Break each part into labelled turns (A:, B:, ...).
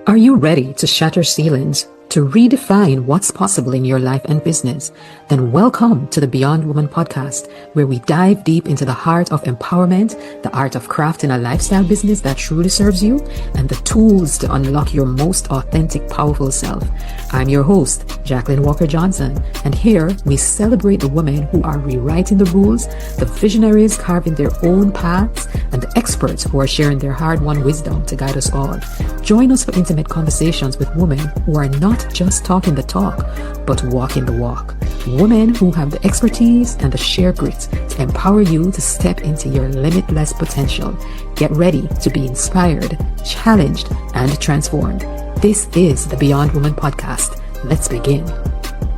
A: Are you ready to shatter ceilings, to redefine what's possible in your life and business? Then welcome to the Beyond Woman podcast, where we dive deep into the heart of empowerment, the art of crafting a lifestyle business that truly serves you, and the tools to unlock your most authentic, powerful self. I'm your host, Jacqueline Walker Johnson, and here we celebrate the women who are rewriting the rules, the visionaries carving their own paths, and the experts who are sharing their hard-won wisdom to guide us all. Join us for intimate conversations with women who are not just talking the talk, but walking the walk. Women who have the expertise and the sheer grit to empower you to step into your limitless potential. Get ready to be inspired, challenged, and transformed. This is the Beyond Woman podcast. Let's begin.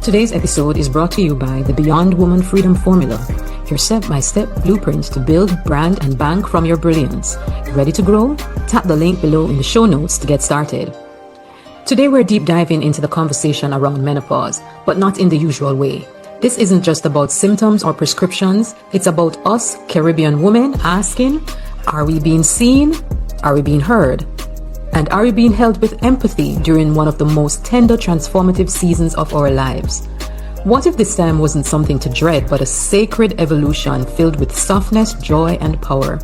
A: Today's episode is brought to you by the Beyond Woman Freedom Formula, your step-by-step blueprint to build, brand, and bank from your brilliance. Ready to grow? Tap the link below in the show notes to get started. Today we're deep diving into the conversation around menopause, but not in the usual way. This isn't just about symptoms or prescriptions. It's about us Caribbean women asking, are we being seen? Are we being heard? And are we being held with empathy during one of the most tender, transformative seasons of our lives? What if this time wasn't something to dread, but a sacred evolution filled with softness, joy, and power?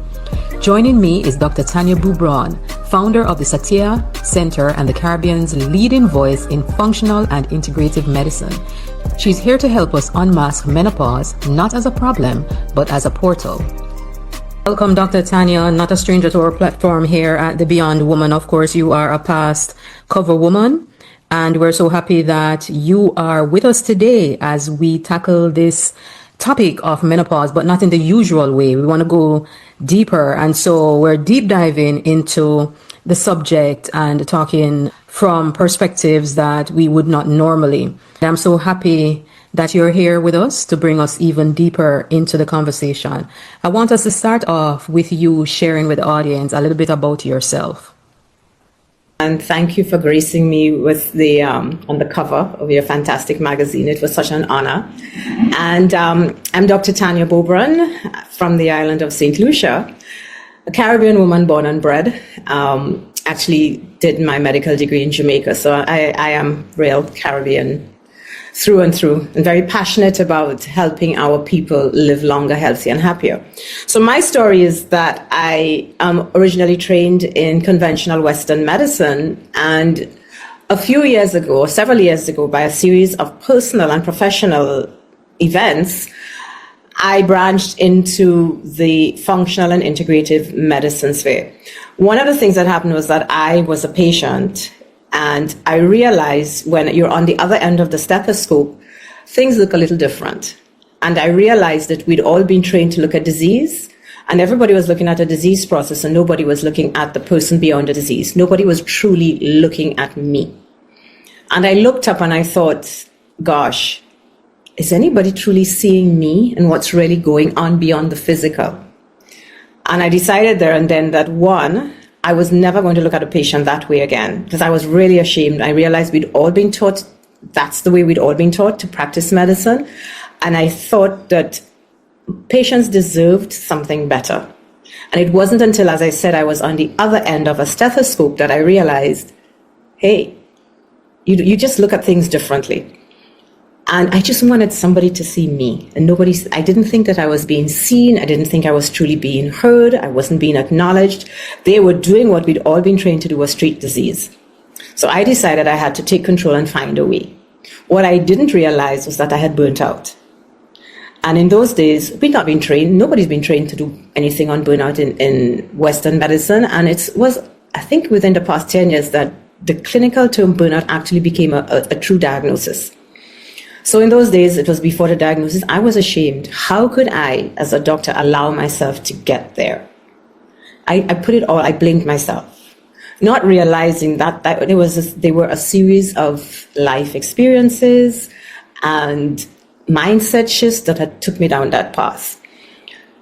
A: Joining me is Dr. Tanya Beaubrun, founder of the Satia Center and the Caribbean's leading voice in functional and integrative medicine. She's here to help us unmask menopause, not as a problem, but as a portal. Welcome, Dr. Tanya, not a stranger to our platform here at the Beyond Woman. Of course, you are a past cover woman, and we're so happy that you are with us today as we tackle this topic of menopause, but not in the usual way. We want to go deeper, and so we're deep diving into the subject and talking from perspectives that we would not normally. I'm so happy that you're here with us to bring us even deeper into the conversation. I want us to start off with you sharing with the audience a little bit about yourself.
B: And thank you for gracing me with the on the cover of your fantastic magazine. It was such an honor. And I'm Dr. Tanya Beaubrun from the island of St. Lucia, a Caribbean woman born and bred. Actually did my medical degree in Jamaica, so I am real Caribbean through and through, and very passionate about helping our people live longer, healthier, and happier. So my story is that I am originally trained in conventional Western medicine, and a few years ago, several years ago, by a series of personal and professional events, I branched into the functional and integrative medicine sphere. One of the things that happened was that I was a patient, and I realized when you're on the other end of the stethoscope, things look a little different. And I realized that we'd all been trained to look at disease, and everybody was looking at a disease process, and nobody was looking at the person beyond the disease. Nobody was truly looking at me. And I looked up and I thought, gosh, is anybody truly seeing me and what's really going on beyond the physical? And I decided there and then that one, I was never going to look at a patient that way again, because I was really ashamed. I realized we'd all been taught, that's the way we'd all been taught to practice medicine. And I thought that patients deserved something better. And it wasn't until, as I said, I was on the other end of a stethoscope that I realized, hey, you just look at things differently. And I just wanted somebody to see me. And I didn't think that I was being seen. I didn't think I was truly being heard. I wasn't being acknowledged. They were doing what we'd all been trained to do, was treat disease. So I decided I had to take control and find a way. What I didn't realize was that I had burnt out. And in those days, we'd not been trained. Nobody's been trained to do anything on burnout in Western medicine. And it was, I think, within the past 10 years that the clinical term burnout actually became a true diagnosis. So in those days, it was before the diagnosis, I was ashamed. How could I, as a doctor, allow myself to get there? I put it all, I blamed myself, not realizing that they were a series of life experiences and mindset shifts that had took me down that path.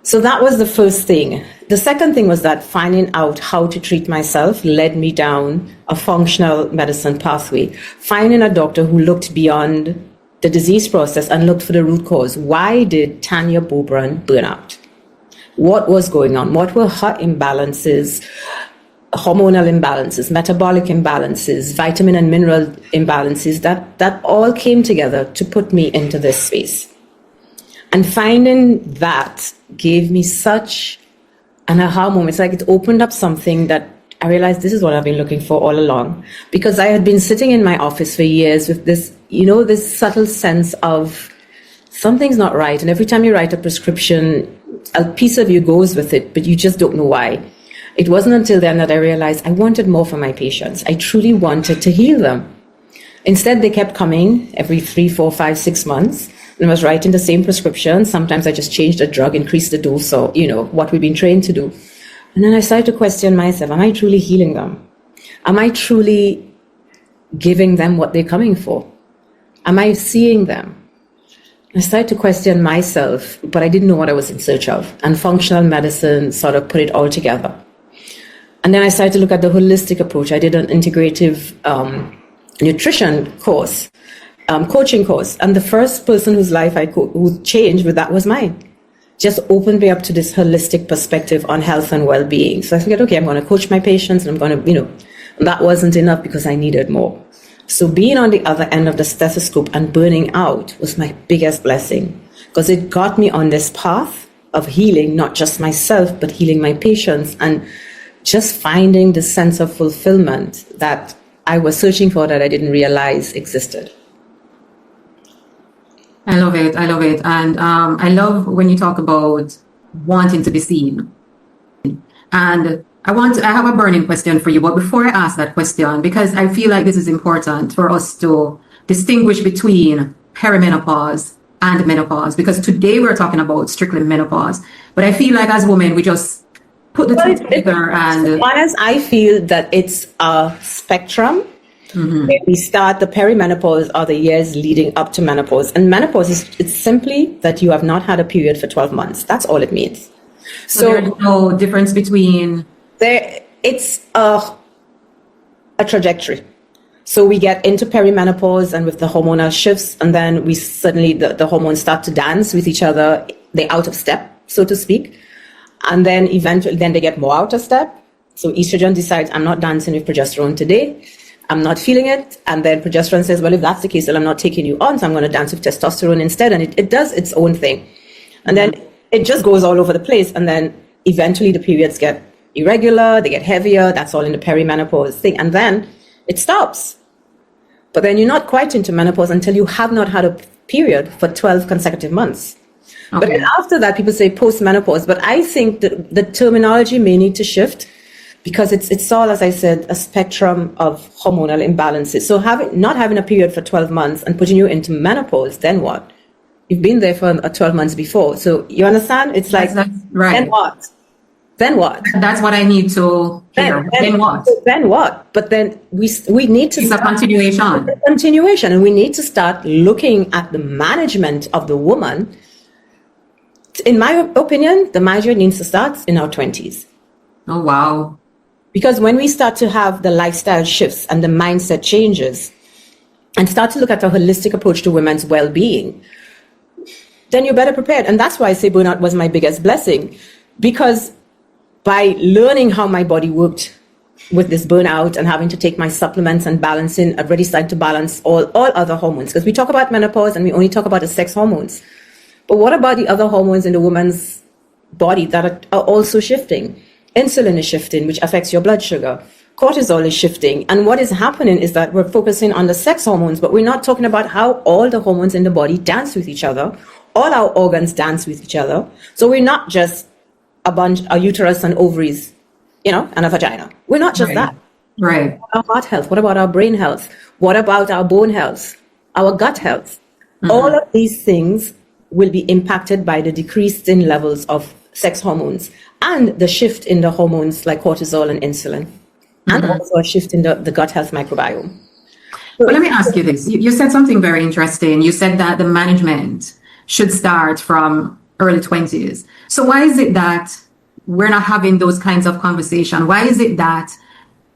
B: So that was the first thing. The second thing was that finding out how to treat myself led me down a functional medicine pathway. Finding a doctor who looked beyond the disease process and looked for the root cause. Why did Tanya Beaubrun burn out? What was going on? What were her imbalances, hormonal imbalances, metabolic imbalances, vitamin and mineral imbalances, that all came together to put me into this space. And finding that gave me such an aha moment. It's like it opened up something that I realized this is what I've been looking for all along. Because I had been sitting in my office for years with this, this subtle sense of something's not right. And every time you write a prescription, a piece of you goes with it, but you just don't know why. It wasn't until then that I realized I wanted more for my patients. I truly wanted to heal them. Instead, they kept coming every 3, 4, 5, 6 months. And I was writing the same prescription. Sometimes I just changed the drug, increased the dose, or, what we've been trained to do. And then I started to question myself, am I truly healing them? Am I truly giving them what they're coming for? Am I seeing them? I started to question myself, but I didn't know what I was in search of. And functional medicine sort of put it all together. And then I started to look at the holistic approach. I did an integrative nutrition course, coaching course. And the first person whose life who changed with that was mine. Just opened me up to this holistic perspective on health and well-being. So I figured, okay, I'm going to coach my patients, and I'm going to, and that wasn't enough because I needed more. So being on the other end of the stethoscope and burning out was my biggest blessing, because it got me on this path of healing, not just myself, but healing my patients, and just finding the sense of fulfillment that I was searching for that I didn't realize existed.
A: I love it. I love it. And I love when you talk about wanting to be seen. And I have a burning question for you. But before I ask that question, because I feel like this is important for us to distinguish between perimenopause and menopause, because today we're talking about strictly menopause. But I feel like as women, we just put the two together. And
B: honest, I feel that it's a spectrum. Mm-hmm. Where we start the perimenopause are the years leading up to menopause. And menopause it's simply that you have not had a period for 12 months. That's all it means.
A: So there's no difference between...
B: It's a trajectory. So we get into perimenopause and with the hormonal shifts, and then we suddenly, the hormones start to dance with each other. They're out of step, so to speak. And then eventually, they get more out of step. So estrogen decides, I'm not dancing with progesterone today. I'm not feeling it. And then progesterone says, well, if that's the case, then I'm not taking you on, so I'm going to dance with testosterone instead. And it does its own thing. And then it just goes all over the place. And then eventually the periods get irregular, they get heavier. That's all in the perimenopause thing. And then it stops. But then you're not quite into menopause until you have not had a period for 12 consecutive months. Okay. But then after that, people say post-menopause. But I think that the terminology may need to shift, because it's all, as I said, a spectrum of hormonal imbalances. So not having a period for 12 months and putting you into menopause, then what? You've been there for 12 months before. So you understand? It's like,
A: that's right.
B: Then what? Then what?
A: That's what I need to hear. Then what?
B: Then what? But then we need to...
A: It's a continuation.
B: Continuation. And we need to start looking at the management of the woman. In my opinion, the management needs to start in our 20s.
A: Oh, wow.
B: Because when we start to have the lifestyle shifts and the mindset changes and start to look at a holistic approach to women's well-being, then you're better prepared. And that's why I say burnout was my biggest blessing. Because by learning how my body worked with this burnout and having to take my supplements and balancing, I've already started to balance all other hormones. Because we talk about menopause and we only talk about the sex hormones. But what about the other hormones in the woman's body that are also shifting? Insulin is shifting, which affects your blood sugar. Cortisol is shifting. And what is happening is that we're focusing on the sex hormones, but we're not talking about how all the hormones in the body dance with each other. All our organs dance with each other. So we're not just a uterus and ovaries, and a vagina. We're not just that.
A: Right.
B: What about our heart health? What about our brain health? What about our bone health? Our gut health? Mm-hmm. All of these things will be impacted by the decrease in levels of sex hormones and the shift in the hormones like cortisol and insulin, and also a shift in the gut health microbiome.
A: But let me ask you this. You said something very interesting. You said that the management should start from early 20s. So why is it that we're not having those kinds of conversations? Why is it that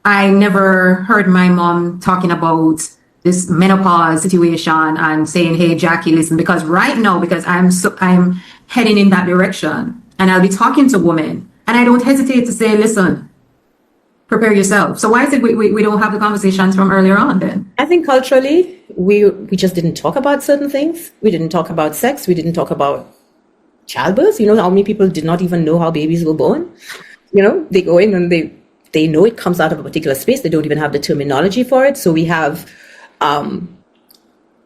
A: I never heard my mom talking about this menopause situation and saying, hey, Jackie, listen, because right now, because I'm heading in that direction, and I'll be talking to women, and I don't hesitate to say, listen, prepare yourself. So why is it we don't have the conversations from earlier on then?
B: I think culturally, we just didn't talk about certain things. We didn't talk about sex. We didn't talk about childbirth. You know, how many people did not even know how babies were born? You know, they go in and they know it comes out of a particular space. They don't even have the terminology for it. So we have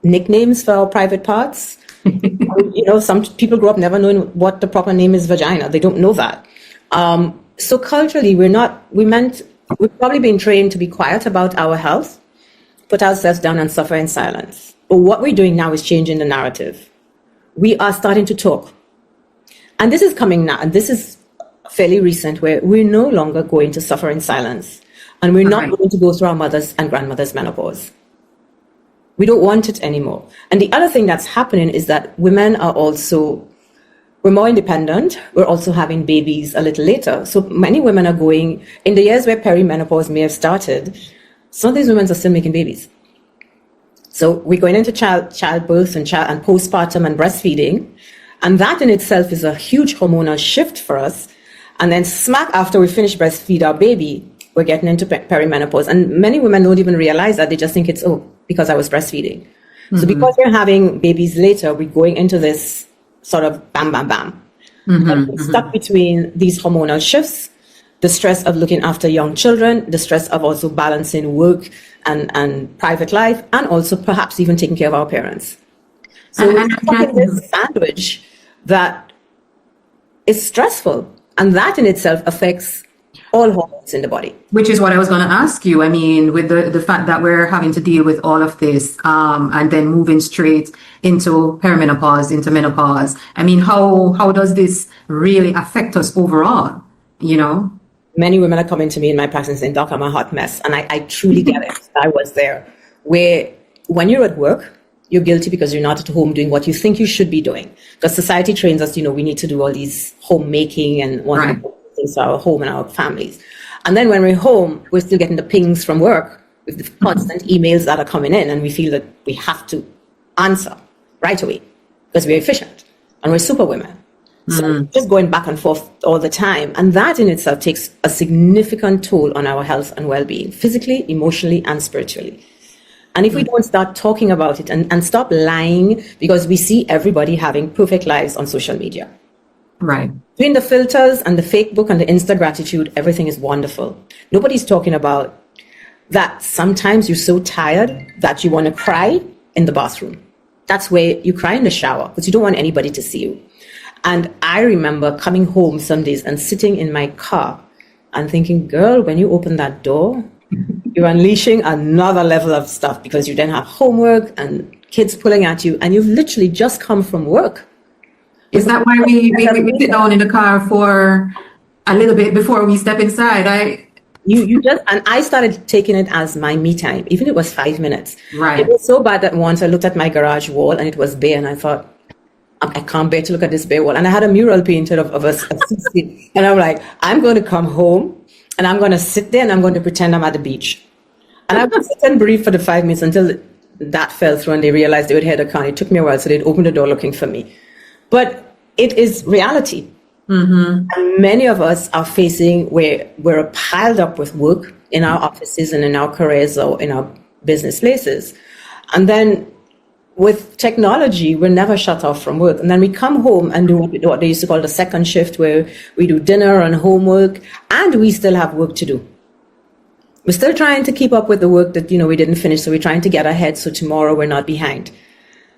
B: nicknames for our private parts. You know, some people grow up never knowing what the proper name is, vagina. They don't know that. So culturally, we've probably been trained to be quiet about our health, put ourselves down and suffer in silence. But what we're doing now is changing the narrative. We are starting to talk. And this is coming now, and this is fairly recent, where we're no longer going to suffer in silence. And we're not going to go through our mothers' and grandmothers' menopause. We don't want it anymore. And the other thing that's happening is that women are also, we're more independent. We're also having babies a little later. So many women are going, in the years where perimenopause may have started, some of these women are still making babies. So we're going into childbirth and postpartum and breastfeeding. And that in itself is a huge hormonal shift for us. And then smack after we finish breastfeed our baby, we're getting into perimenopause. And many women don't even realize that. They just think it's, because I was breastfeeding. Mm-hmm. So because we're having babies later, we're going into this sort of bam, bam, bam. Mm-hmm. And we're stuck between these hormonal shifts, the stress of looking after young children, the stress of also balancing work and private life, and also perhaps even taking care of our parents. So we're stuck in this sandwich that is stressful. And that in itself affects all hormones in the body.
A: Which is what I was going to ask you. I mean, with the fact that we're having to deal with all of this and then moving straight into perimenopause, into menopause. I mean, how does this really affect us overall, you know?
B: Many women are coming to me in my practice saying, Doc, I'm a hot mess. And I truly get it. I was there. Where when you're at work, you're guilty because you're not at home doing what you think you should be doing. Because society trains us, we need to do all these homemaking and things for our home and our families. And then when we're home, we're still getting the pings from work with the constant emails that are coming in, and we feel that we have to answer right away because we're efficient and we're superwomen. So just going back and forth all the time. And that in itself takes a significant toll on our health and well-being, physically, emotionally, and spiritually. And if we don't start talking about it and stop lying, because we see everybody having perfect lives on social media.
A: Right.
B: Between the filters and the fake book and the Insta gratitude, everything is wonderful. Nobody's talking about that sometimes you're so tired that you want to cry in the bathroom. That's where you cry in the shower because you don't want anybody to see you. And I remember coming home some days and sitting in my car and thinking, girl, when you open that door, you're unleashing another level of stuff because you then have homework and kids pulling at you, and you've literally just come from work.
A: Is that why we sit down in the car for a little bit before we step inside?
B: And I started taking it as my me time, even if it was 5 minutes.
A: Right.
B: It was so bad that once I looked at my garage wall and it was bare, and I thought, I can't bear to look at this bare wall. And I had a mural painted of a city, and I'm like, I'm going to come home and I'm going to sit there and I'm going to pretend I'm at the beach. And I would sit and breathe for the 5 minutes until that fell through and they realized they would head a car. It took me a while, so they'd open the door looking for me. But it is reality. Mm-hmm. And many of us are facing where we're piled up with work in our offices and in our careers or in our business places. And then with technology, we're never shut off from work. And then we come home and do what they used to call the second shift, where we do dinner and homework, and we still have work to do. We're still trying to keep up with the work that, we didn't finish. So we're trying to get ahead so tomorrow we're not behind.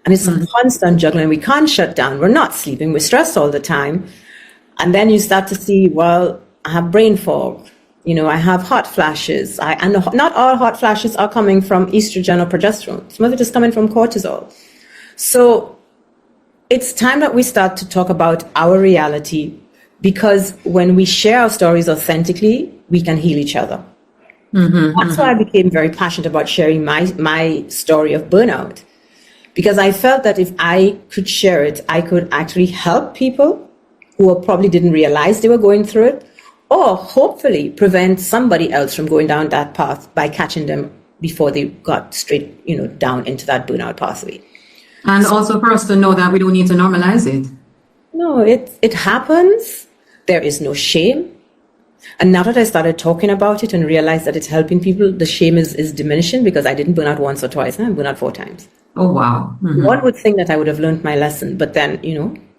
B: And it's a constant juggling. We can't shut down. We're not sleeping. We're stressed all the time. And then you start to see, well, I have brain fog. I have hot flashes. And not all hot flashes are coming from estrogen or progesterone. Some of it is coming from cortisol. So it's time that we start to talk about our reality, because when we share our stories authentically, we can heal each other. That's why I became very passionate about sharing my story of burnout, because I felt that if I could share it, I could actually help people who probably didn't realize they were going through it, or hopefully prevent somebody else from going down that path by catching them before they got straight, down into that burnout pathway.
A: And also for us to know that we don't need to normalize it.
B: No, it happens. There is no shame. And now that I started talking about it and realized that it's helping people, the shame is diminishing, because I didn't burn out once or twice, I burned out 4 times.
C: Oh, wow. Mm-hmm.
B: One would think that I would have learned my lesson, but then,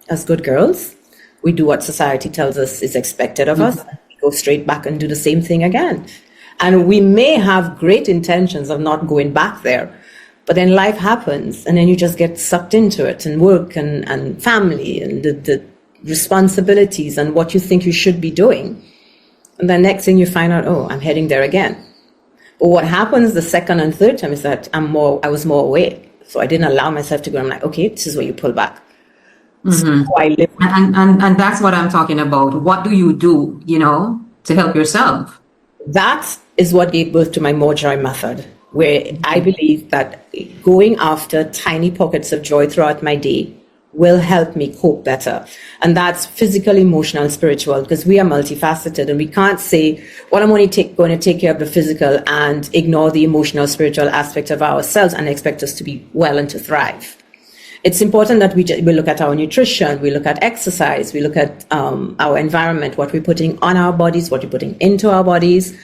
B: as good girls, we do what society tells us is expected of us. We go straight back and do the same thing again. And we may have great intentions of not going back there, but then life happens, and then you just get sucked into it, and work and family and the responsibilities and what you think you should be doing. And the next thing you find out, oh, I'm heading there again. But what happens the second and third time is that I was more aware. So I didn't allow myself to go. I'm like, okay, this is where you pull back.
C: Mm-hmm.
B: So I live.
C: And that's what I'm talking about. What do you do, to help yourself?
B: That is what gave birth to my More Joy method, where I believe that going after tiny pockets of joy throughout my day will help me cope better. And that's physical, emotional, and spiritual, because we are multifaceted, and we can't say, well, I'm only going to take care of the physical and ignore the emotional, spiritual aspect of ourselves and expect us to be well and to thrive. It's important that we look at our nutrition, we look at exercise, we look at our environment, what we're putting on our bodies, what we're putting into our bodies,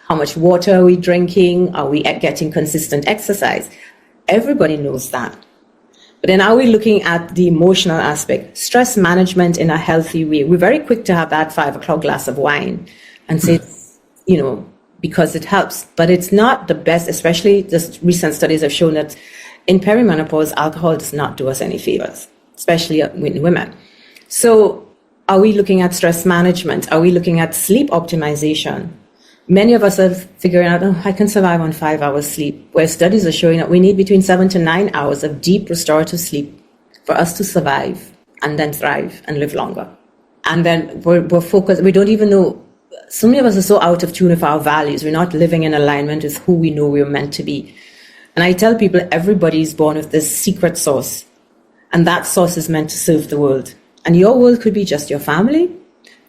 B: how much water are we drinking, are we getting consistent exercise? Everybody knows that. But then are we looking at the emotional aspect, stress management in a healthy way? We're very quick to have that 5 o'clock glass of wine and say, because it helps. But it's not the best, especially just recent studies have shown that in perimenopause, alcohol does not do us any favors, especially in women. So are we looking at stress management? Are we looking at sleep optimization? Many of us are figuring out, I can survive on 5 hours sleep, where studies are showing that we need between 7 to 9 hours of deep restorative sleep for us to survive and then thrive and live longer. And then we're focused, we don't even know, so many of us are so out of tune with our values. We're not living in alignment with who we know we're meant to be. And I tell people, everybody's born with this secret sauce, and that sauce is meant to serve the world. And your world could be just your family,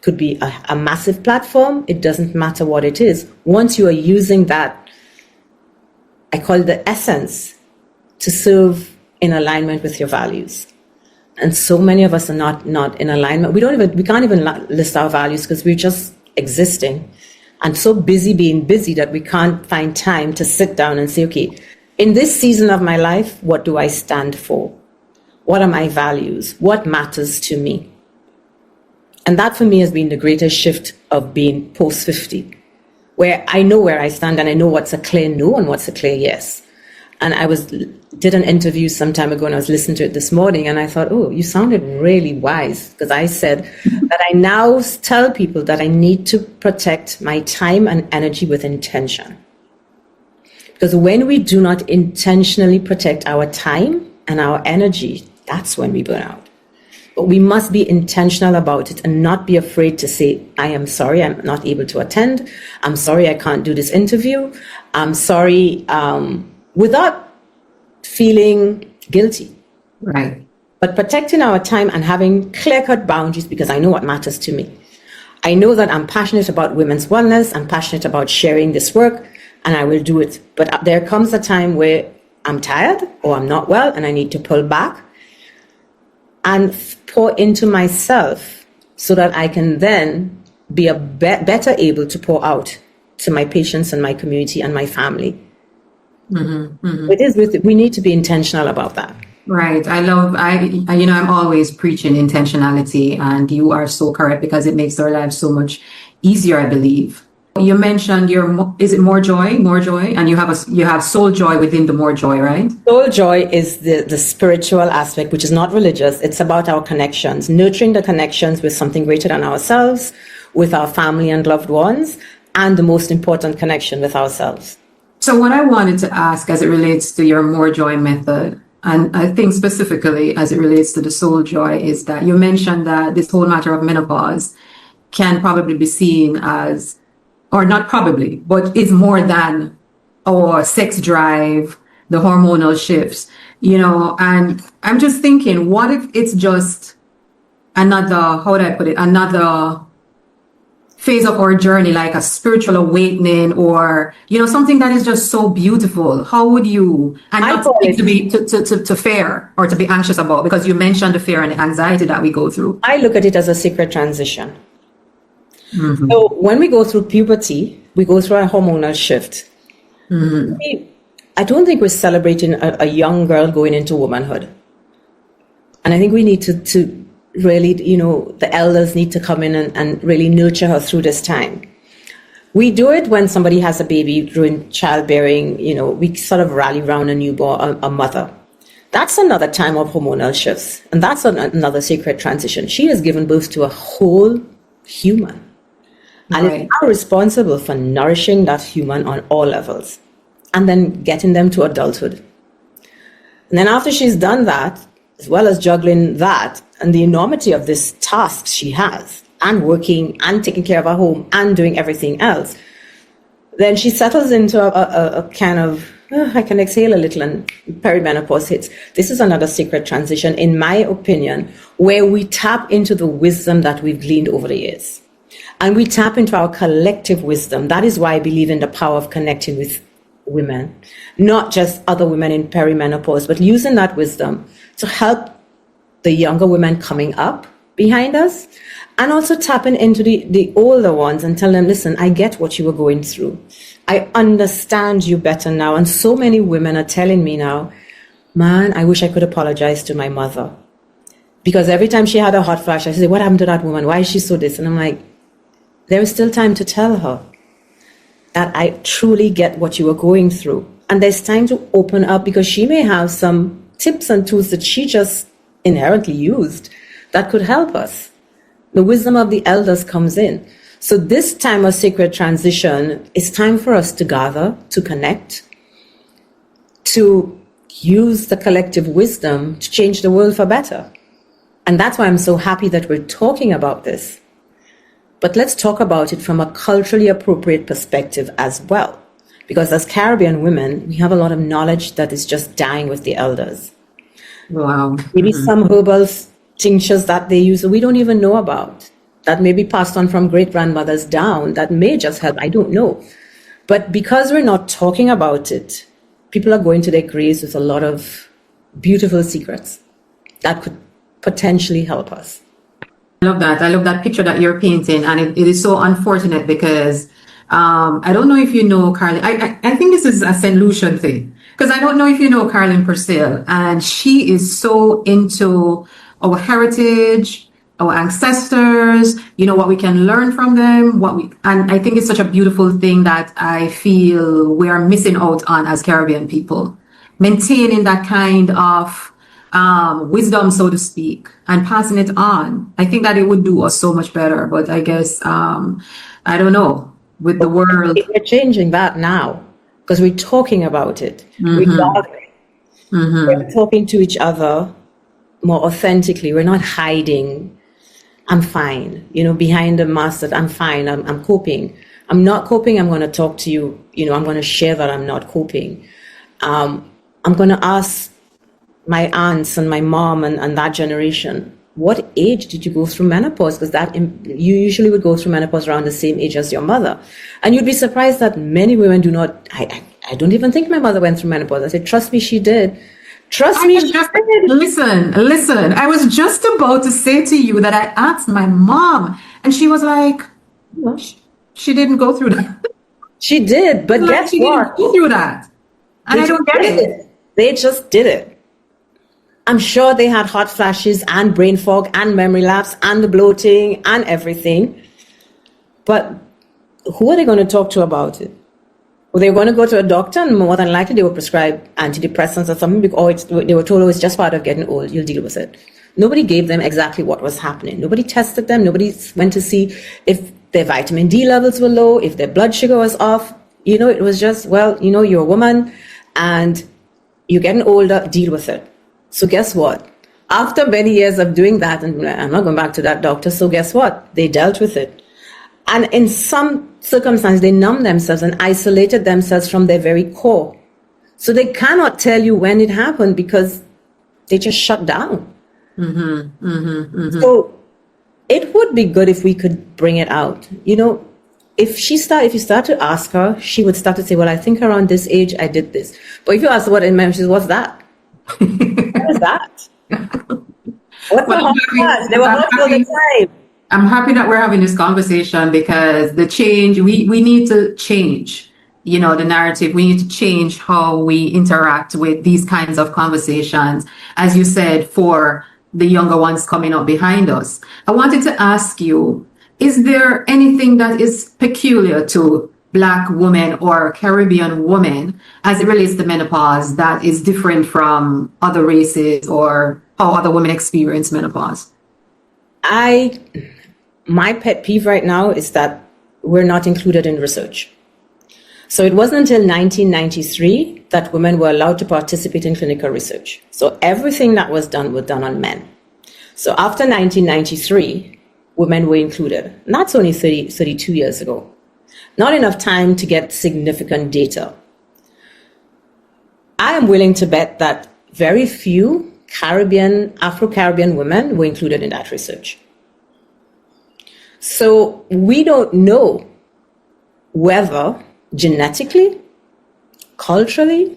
B: could be a massive platform. It doesn't matter what it is. Once you are using that, I call it the essence, to serve in alignment with your values. And so many of us are not in alignment. We can't even list our values because we're just existing and so busy being busy that we can't find time to sit down and say, okay, in this season of my life, what do I stand for? What are my values? What matters to me? And that for me has been the greatest shift of being post 50, where I know where I stand and I know what's a clear no and what's a clear yes. And I did an interview some time ago and I was listening to it this morning and I thought, oh, you sounded really wise, because I said that I now tell people that I need to protect my time and energy with intention. Because when we do not intentionally protect our time and our energy, that's when we burn out. But we must be intentional about it and not be afraid to say, I am sorry, I'm not able to attend. I'm sorry, I can't do this interview. I'm sorry, without feeling guilty.
C: Right.
B: But protecting our time and having clear-cut boundaries, because I know what matters to me. I know that I'm passionate about women's wellness. I'm passionate about sharing this work, and I will do it. But there comes a time where I'm tired or I'm not well and I need to pull back and pour into myself so that I can then be better able to pour out to my patients and my community and my family. Mm-hmm, mm-hmm. We need to be intentional about that.
C: Right. I'm always preaching intentionality, and you are so correct, because it makes our lives so much easier, I believe. You mentioned is it more joy, and you have soul joy within the more joy, right?
B: Soul joy is the spiritual aspect, which is not religious. It's about our connections, nurturing the connections with something greater than ourselves, with our family and loved ones, and the most important connection with ourselves.
C: So what I wanted to ask as it relates to your more joy method, and I think specifically as it relates to the soul joy, is that you mentioned that this whole matter of menopause can probably be seen as, or not probably, but is more than our sex drive, the hormonal shifts, and I'm just thinking, what if it's just another phase of our journey, like a spiritual awakening, or something that is just so beautiful? How would you, and not to be to fear or to be anxious about, because you mentioned the fear and the anxiety that we go through.
B: I look at it as a sacred transition. So when we go through puberty, we go through a hormonal shift. I don't think we're celebrating a young girl going into womanhood. And I think we need to really, the elders need to come in and really nurture her through this time. We do it when somebody has a baby during childbearing, we sort of rally around a newborn, a mother. That's another time of hormonal shifts. And that's another sacred transition. She has given birth to a whole human. And is now responsible for nourishing that human on all levels and then getting them to adulthood. And then after she's done that, as well as juggling that and the enormity of this task she has and working and taking care of her home and doing everything else, then she settles into a kind of, I can exhale a little, and perimenopause hits. This is another sacred transition, in my opinion, where we tap into the wisdom that we've gleaned over the years. And we tap into our collective wisdom. That is why I believe in the power of connecting with women, not just other women in perimenopause, but using that wisdom to help the younger women coming up behind us, and also tapping into the older ones and tell them, listen, I get what you were going through. I understand you better now. And so many women are telling me now, man, I wish I could apologize to my mother. Because every time she had a hot flash, I say, what happened to that woman? Why is she so this? And I'm like, there is still time to tell her that I truly get what you were going through. And there's time to open up, because she may have some tips and tools that she just inherently used that could help us. The wisdom of the elders comes in. So this time of sacred transition is time for us to gather, to connect, to use the collective wisdom to change the world for better. And that's why I'm so happy that we're talking about this. But let's talk about it from a culturally appropriate perspective as well. Because as Caribbean women, we have a lot of knowledge that is just dying with the elders.
C: Wow.
B: Maybe some herbal tinctures that they use that we don't even know about, that may be passed on from great-grandmothers down, that may just help. I don't know. But because we're not talking about it, people are going to their graves with a lot of beautiful secrets that could potentially help us.
C: I love that. I love that picture that you're painting. And it is so unfortunate because I don't know if you know Carlin. I think this is a St. Lucian thing, because I don't know if you know Carlin Purcell. And she is so into our heritage, our ancestors, what we can learn from them, and I think it's such a beautiful thing that I feel we are missing out on as Caribbean people, maintaining that kind of wisdom, so to speak, and passing it on. I think that it would do us so much better, but I guess, I don't know, with the world.
B: We're changing that now because we're talking about it. We're gathering. We're talking to each other more authentically. We're not hiding. I'm fine, behind the mask that I'm fine, I'm coping. I'm not coping, I'm going to talk to you, I'm going to share that I'm not coping. I'm going to ask my aunts and my mom and that generation, what age did you go through menopause? Because you usually would go through menopause around the same age as your mother. And you'd be surprised that many women do not. I don't even think my mother went through menopause. I said, trust me, she did. Trust me.
C: Listen. I was just about to say to you that I asked my mom, and she was like, she didn't go through that.
B: She did, but guess
C: she
B: what?
C: Didn't go through that. And I don't get it.
B: They just did it. I'm sure they had hot flashes and brain fog and memory lapse and the bloating and everything. But who are they going to talk to about it? Well, they were going to go to a doctor, and more than likely they were prescribed antidepressants or something, or they were told, it's just part of getting old, you'll deal with it. Nobody gave them exactly what was happening. Nobody tested them. Nobody went to see if their vitamin D levels were low, if their blood sugar was off. It was just, you're a woman and you're getting older, deal with it. So guess what? After many years of doing that, and I'm not going back to that doctor, so guess what? They dealt with it. And in some circumstances, they numbed themselves and isolated themselves from their very core. So they cannot tell you when it happened because they just shut down. So it would be good if we could bring it out. If you start to ask her, she would start to say, well, I think around this age, I did this. But if you ask her what in memory, she says, what's that? What is that? What's the hot flash? They were hot all the time.
C: I'm happy that we're having this conversation because the change, we need to change, the narrative. We need to change how we interact with these kinds of conversations, as you said, for the younger ones coming up behind us. I wanted to ask you, is there anything that is peculiar to Black women or Caribbean women as it relates to menopause that is different from other races or how other women experience menopause?
B: My pet peeve right now is that we're not included in research. So it wasn't until 1993 that women were allowed to participate in clinical research. So everything that was done on men. So after 1993, women were included. And that's only 32 years ago. Not enough time to get significant data. I am willing to bet that very few Afro-Caribbean women were included in that research. So we don't know whether genetically, culturally,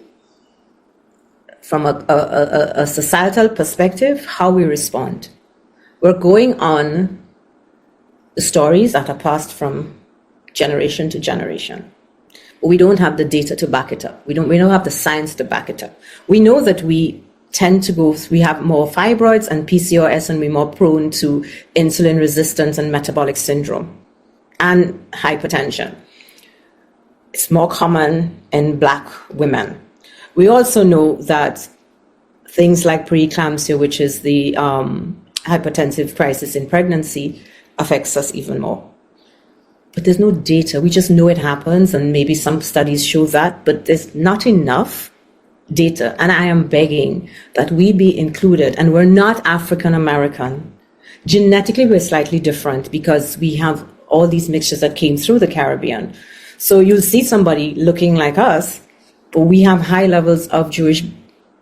B: from a societal perspective, how we respond. We're going on the stories that are passed from generation to generation. But we don't have the data to back it up. We don't have the science to back it up. We know that we have more fibroids and PCOS, and we're more prone to insulin resistance and metabolic syndrome and hypertension. It's more common in Black women. We also know that things like preeclampsia, which is the hypertensive crisis in pregnancy, affects us even more. But there's no data. We just know it happens, and maybe some studies show that, but there's not enough data. And I am begging that we be included. And we're not African American. Genetically, we're slightly different because we have all these mixtures that came through the Caribbean. So you'll see somebody looking like us, but we have high levels of Jewish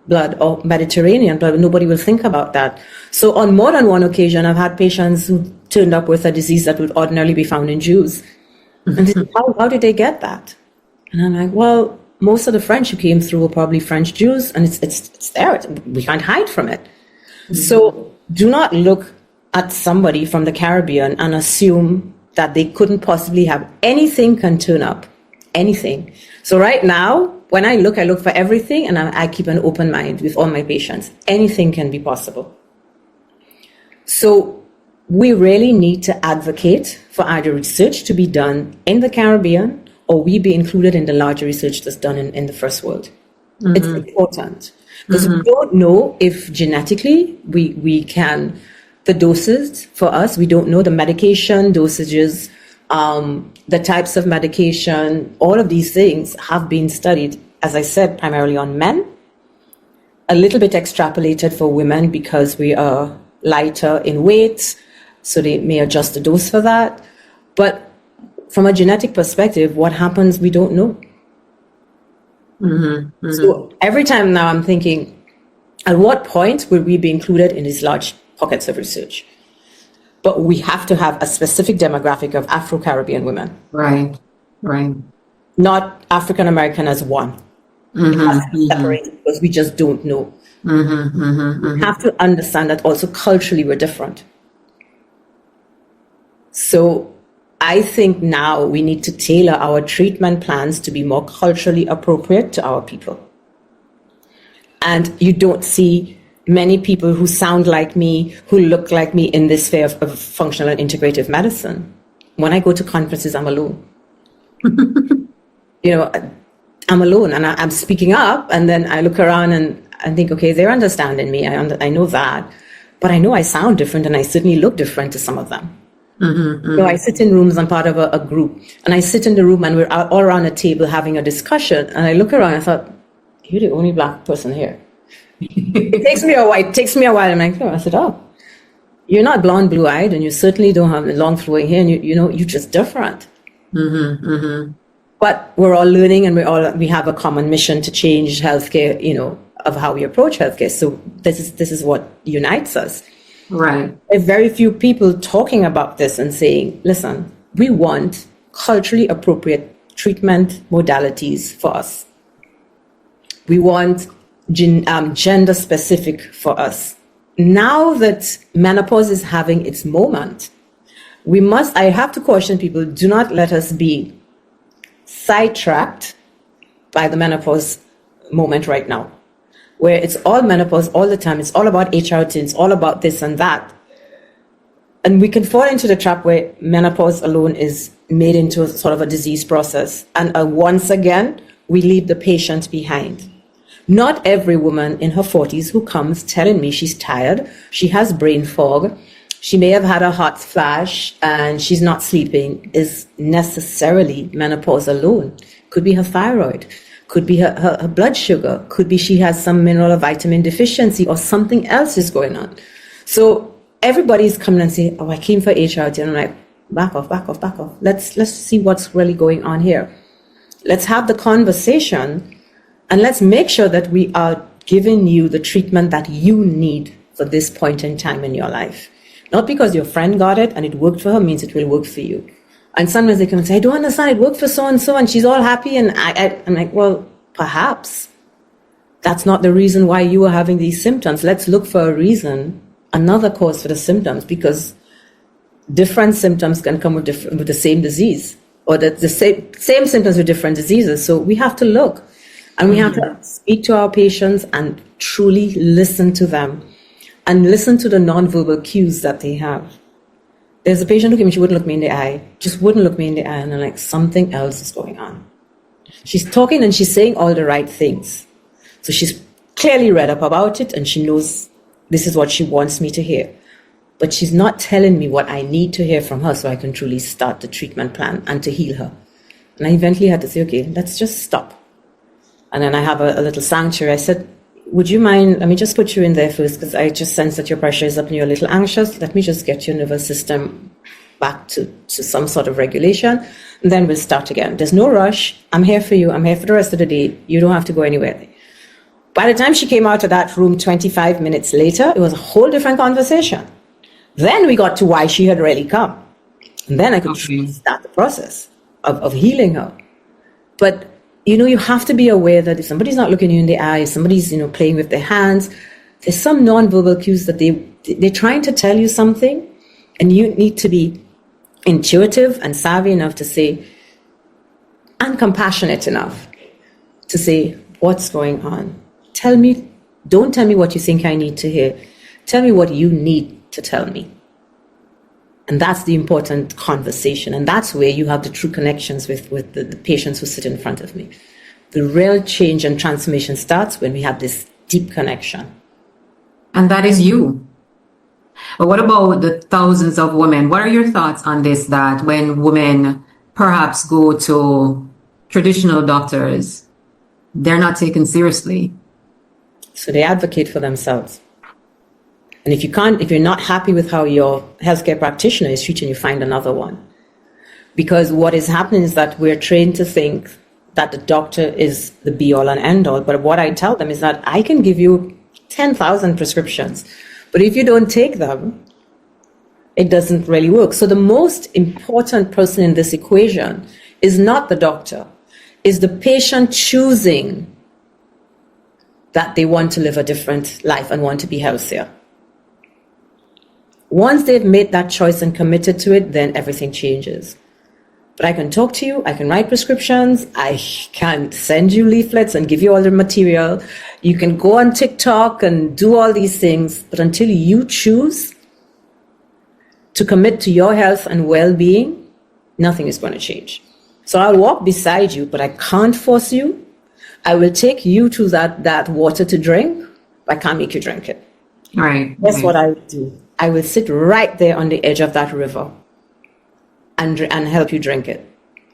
B: blood or Mediterranean blood. Nobody will think about that. So on more than one occasion, I've had patients who turned up with a disease that would ordinarily be found in Jews. And they say, how did they get that? And I'm like, well, most of the French who came through were probably French Jews, and it's there. We can't hide from it. Mm-hmm. So do not look at somebody from the Caribbean and assume that they couldn't possibly have anything can turn up, anything. So right now, when I look for everything, and I keep an open mind with all my patients. Anything can be possible. So we really need to advocate for either research to be done in the Caribbean, or we be included in the larger research that's done in the first world. Mm-hmm. It's important because we don't know if genetically we can, the doses for us, we don't know the medication dosages, the types of medication, all of these things have been studied, as I said, primarily on men, a little bit extrapolated for women because we are lighter in weight, so they may adjust the dose for that. But from a genetic perspective, what happens, we don't know. Mm-hmm, mm-hmm. So every time now I'm thinking, at what point will we be included in these large pockets of research? But we have to have a specific demographic of Afro-Caribbean women.
C: Right.
B: Not African-American as one. Mm-hmm, it has to be separated because we just don't know. Mm-hmm, mm-hmm, we have to understand that also culturally we're different. So I think now we need to tailor our treatment plans to be more culturally appropriate to our people. And you don't see many people who sound like me, who look like me in this sphere of functional and integrative medicine. When I go to conferences, I'm alone. I'm alone and I'm speaking up, and then I look around and I think, okay, they're understanding me. I know that, but I know I sound different and I certainly look different to some of them. Mm-hmm, mm-hmm. So I sit in rooms, I'm part of a group, and I sit in the room and we're all around a table having a discussion, and I look around and I thought, you're the only Black person here. It takes me a while. I'm like, I said, you're not blonde, blue-eyed, and you certainly don't have long flowing hair, and you're just different. Mm-hmm, mm-hmm. But we're all learning, and we have a common mission to change healthcare, of how we approach healthcare. So this is what unites us.
C: Right.
B: There are very few people talking about this and saying, listen, we want culturally appropriate treatment modalities for us. We want gender specific for us. Now that menopause is having its moment, I have to caution people, do not let us be sidetracked by the menopause moment right now, where it's all menopause all the time. It's all about HRT. It's all about this and that. And we can fall into the trap where menopause alone is made into a sort of a disease process. And once again, we leave the patient behind. Not every woman in her 40s who comes telling me she's tired, she has brain fog, she may have had a hot flash and she's not sleeping is necessarily menopause alone. Could be her thyroid, could be her blood sugar, could be she has some mineral or vitamin deficiency or something else is going on. So everybody's coming and saying, oh, I came for HRT. And I'm like, back off. Let's see what's really going on here. Let's have the conversation and let's make sure that we are giving you the treatment that you need for this point in time in your life. Not because your friend got it and it worked for her means it will work for you. And sometimes they come and say, I don't understand, it worked for so-and-so and she's all happy. And I'm like, well, perhaps that's not the reason why you are having these symptoms. Let's look for a reason, another cause for the symptoms, because different symptoms can come with the same disease, or the same symptoms with different diseases. So we have to look and we have to speak to our patients and truly listen to them and listen to the nonverbal cues that they have. There's a patient who came, she wouldn't look me in the eye, just wouldn't look me in the eye, and I'm like, something else is going on. She's talking and she's saying all the right things. So she's clearly read up about it and she knows this is what she wants me to hear. But she's not telling me what I need to hear from her so I can truly start the treatment plan and to heal her. And I eventually had to say, okay, let's just stop. And then I have a little sanctuary. I said, would you mind, let me just put you in there first because I just sense that your pressure is up and you're a little anxious. Let me just get your nervous system back to some sort of regulation. And then we'll start again. There's no rush. I'm here for you. I'm here for the rest of the day. You don't have to go anywhere. By the time she came out of that room 25 minutes later, it was a whole different conversation. Then we got to why she had really come. And then I could start the process of healing her. But, you have to be aware that if somebody's not looking you in the eye, if somebody's, playing with their hands, there's some nonverbal cues that they're trying to tell you something, and you need to be intuitive and savvy enough to say, and compassionate enough to say, what's going on? Don't tell me what you think I need to hear. Tell me what you need to tell me. And that's the important conversation. And that's where you have the true connections with the patients who sit in front of me. The real change and transformation starts when we have this deep connection.
C: And that is you. But what about the thousands of women? What are your thoughts on this, that when women perhaps go to traditional doctors, they're not taken seriously?
B: So they advocate for themselves. And if you're not happy with how your healthcare practitioner is treating you, find another one. Because what is happening is that we're trained to think that the doctor is the be all and end all. But what I tell them is that I can give you 10,000 prescriptions, but if you don't take them, it doesn't really work. So the most important person in this equation is not the doctor, is the patient choosing that they want to live a different life and want to be healthier. Once they've made that choice and committed to it, then everything changes. But I can talk to you, I can write prescriptions, I can send you leaflets and give you all the material. You can go on TikTok and do all these things, but until you choose to commit to your health and well-being, nothing is going to change. So I'll walk beside you, but I can't force you. I will take you to that water to drink, but I can't make you drink it.
C: Right.
B: That's what I would do. I will sit right there on the edge of that river and help you drink it,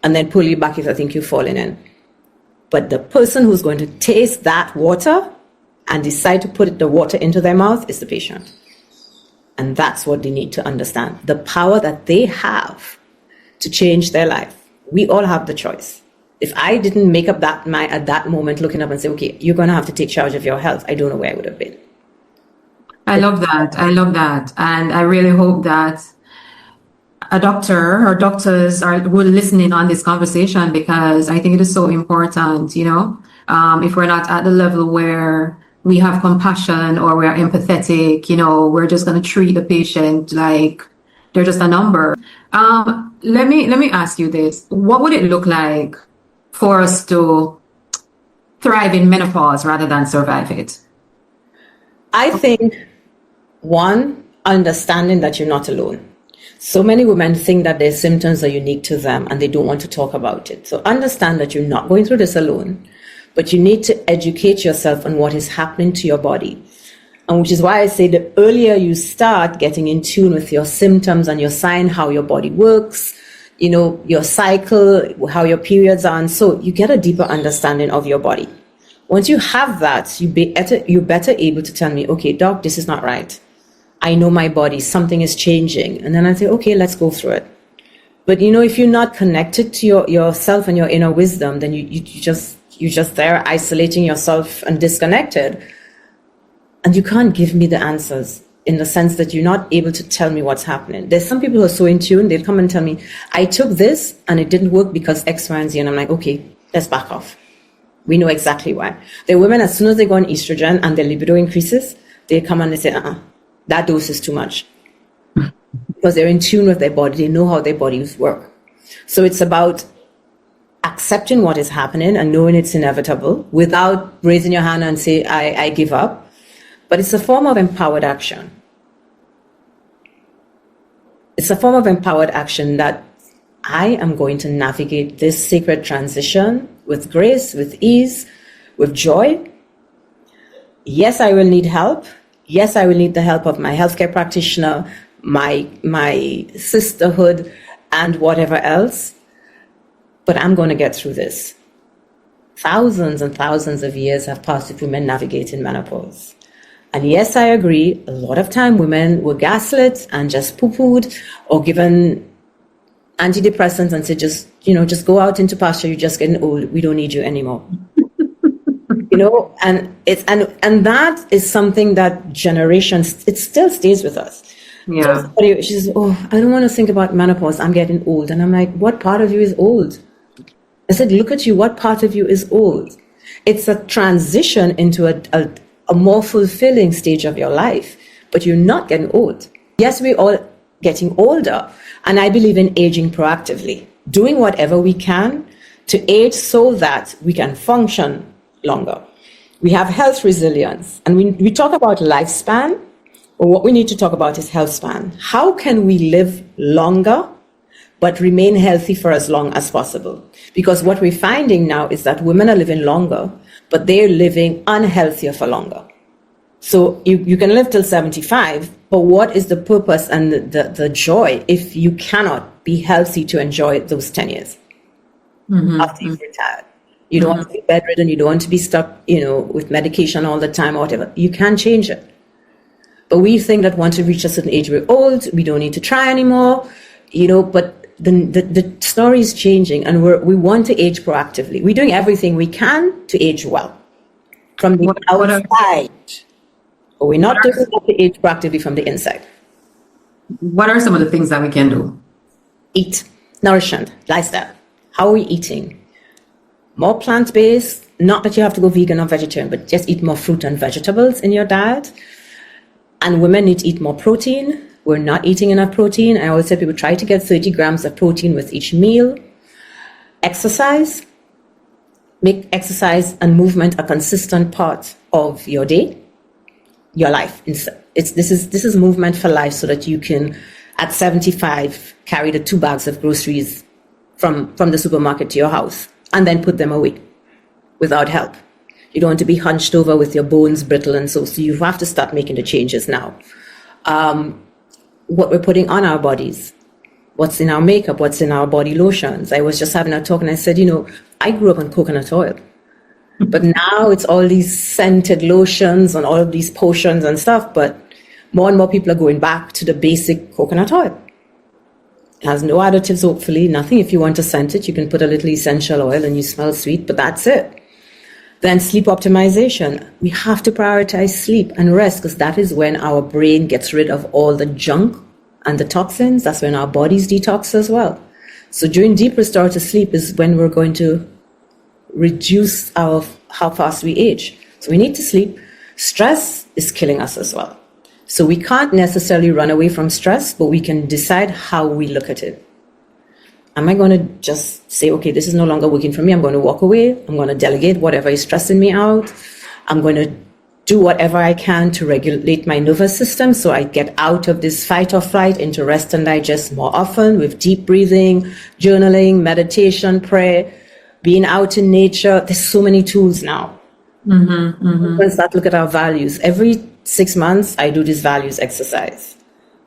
B: and then pull you back if I think you're falling in. But the person who's going to taste that water and decide to put the water into their mouth is the patient. And that's what they need to understand, the power that they have to change their life. We all have the choice. If I didn't make up that mind at that moment, looking up and say, okay, you're going to have to take charge of your health, I don't know where I would have been.
C: I love that. And I really hope that a doctor or doctors will listen in on this conversation, because I think it is so important, if we're not at the level where we have compassion or we're empathetic, we're just going to treat the patient like They're just a number. Let me ask you this. What would it look like for us to thrive in menopause rather than survive it?
B: I think, one, understanding that you're not alone. So many women think that their symptoms are unique to them and they don't want to talk about it. So understand that you're not going through this alone, but you need to educate yourself on what is happening to your body. And which is why I say the earlier you start getting in tune with your symptoms and your sign, how your body works, your cycle, how your periods are, and so you get a deeper understanding of your body. Once you have that, you're better able to tell me, okay, doc, this is not right. I know my body, something is changing. And then I say, okay, let's go through it. But if you're not connected to yourself and your inner wisdom, then you're just there isolating yourself and disconnected. And you can't give me the answers in the sense that you're not able to tell me what's happening. There's some people who are so in tune, they'll come and tell me, I took this and it didn't work because X, Y, and Z. And I'm like, okay, let's back off. We know exactly why. There are women, as soon as they go on estrogen and their libido increases, they come and they say, that dose is too much. Because they're in tune with their body. They know how their bodies work. So it's about accepting what is happening and knowing it's inevitable without raising your hand and say, I give up. But it's a form of empowered action. It's a form of empowered action that I am going to navigate this sacred transition with grace, with ease, with joy. Yes, I will need help. Yes, I will need the help of my healthcare practitioner, my sisterhood, and whatever else. But I'm going to get through this. Thousands and thousands of years have passed with women navigating menopause. And yes, I agree, a lot of time women were gaslit and just poo-pooed or given antidepressants and said, just go out into pasture, you're just getting old, we don't need you anymore. And that is something that generations, it still stays with us.
C: Yeah.
B: So somebody, she says, I don't want to think about menopause, I'm getting old. And I'm like, what part of you is old? I said, look at you, what part of you is old? It's a transition into a more fulfilling stage of your life, but you're not getting old. Yes, we're all getting older, and I believe in aging proactively, doing whatever we can to age so that we can function longer. We have health resilience, and we talk about lifespan, but what we need to talk about is health span. How can we live longer but remain healthy for as long as possible? Because what we're finding now is that women are living longer, but they're living unhealthier for longer. So you can live till 75, but what is the purpose and the joy if you cannot be healthy to enjoy those 10 years after you've retired? You don't want to be bedridden, you don't want to be stuck, with medication all the time or whatever. You can change it. But we think that once we reach a certain age, we're old, we don't need to try anymore, but the story is changing, and we want to age proactively. We're doing everything we can to age well from the outside, but we're not doing it to age proactively from the inside.
C: What are some of the things that we can do?
B: Eat, nourishment, lifestyle. How are we eating? More plant-based, not that you have to go vegan or vegetarian, but just eat more fruit and vegetables in your diet. And women need to eat more protein. We're not eating enough protein. I always say people try to get 30 grams of protein with each meal. Exercise. Make exercise and movement a consistent part of your day, your life. This is movement for life, so that you can, at 75, carry the 2 bags of groceries from the supermarket to your house and then put them away without help. You don't want to be hunched over with your bones brittle and so you have to start making the changes now. What we're putting on our bodies, what's in our makeup, what's in our body lotions. I was just having a talk and I said, I grew up on coconut oil, but now it's all these scented lotions and all of these potions and stuff, but more and more people are going back to the basic coconut oil. It has no additives, hopefully, nothing. If you want to scent it, you can put a little essential oil and you smell sweet, but that's it. Then sleep optimization. We have to prioritize sleep and rest, because that is when our brain gets rid of all the junk and the toxins. That's when our bodies detox as well. So during deep restorative sleep is when we're going to reduce how fast we age. So we need to sleep. Stress is killing us as well. So we can't necessarily run away from stress, but we can decide how we look at it. Am I going to just say, okay, this is no longer working for me. I'm going to walk away. I'm going to delegate whatever is stressing me out. I'm going to do whatever I can to regulate my nervous system so I get out of this fight or flight into rest and digest more often with deep breathing, journaling, meditation, prayer, being out in nature. There's so many tools now. Let's start to look at our values. Every 6 months, I do this values exercise.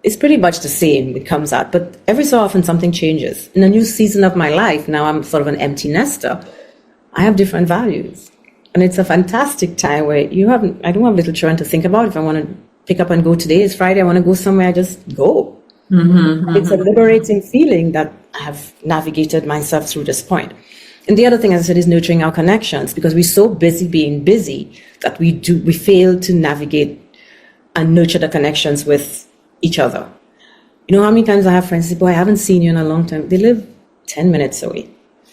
B: It's pretty much the same. It comes out, but every so often something changes. In a new season of my life, now I'm sort of an empty nester. I have different values. And it's a fantastic time where I don't have little children to think about. If I want to pick up and go today, it's Friday, I want to go somewhere, I just go. It's a liberating feeling that I have navigated myself through this point. And the other thing, as I said, is nurturing our connections, because we're so busy being busy that we fail to navigate and nurture the connections with each other. You know how many times I have friends say, boy, I haven't seen you in a long time. They live 10 minutes away.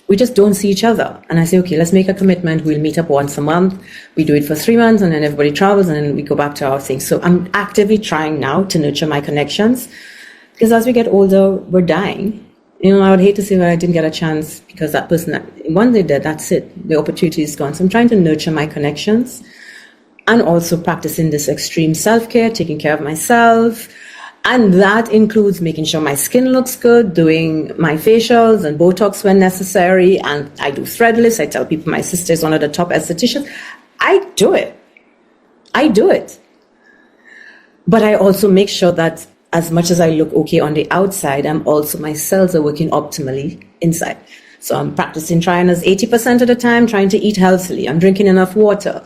B: We just don't see each other. And I say, okay, let's make a commitment. We'll meet up once a month. We do it for 3 months, and then everybody travels, and then we go back to our things. So I'm actively trying now to nurture my connections, because as we get older, we're dying. You know, I would hate to say, well, I didn't get a chance because that person, one day dead, that's it. The opportunity is gone. So I'm trying to nurture my connections and also practicing this extreme self-care, taking care of myself. And that includes making sure my skin looks good, doing my facials and Botox when necessary. And I do threadless. I tell people my sister is one of the top estheticians. I do it. But I also make sure that as much as I look okay on the outside, my cells are working optimally inside. So I'm practicing trying 80% of the time, trying to eat healthily. I'm drinking enough water.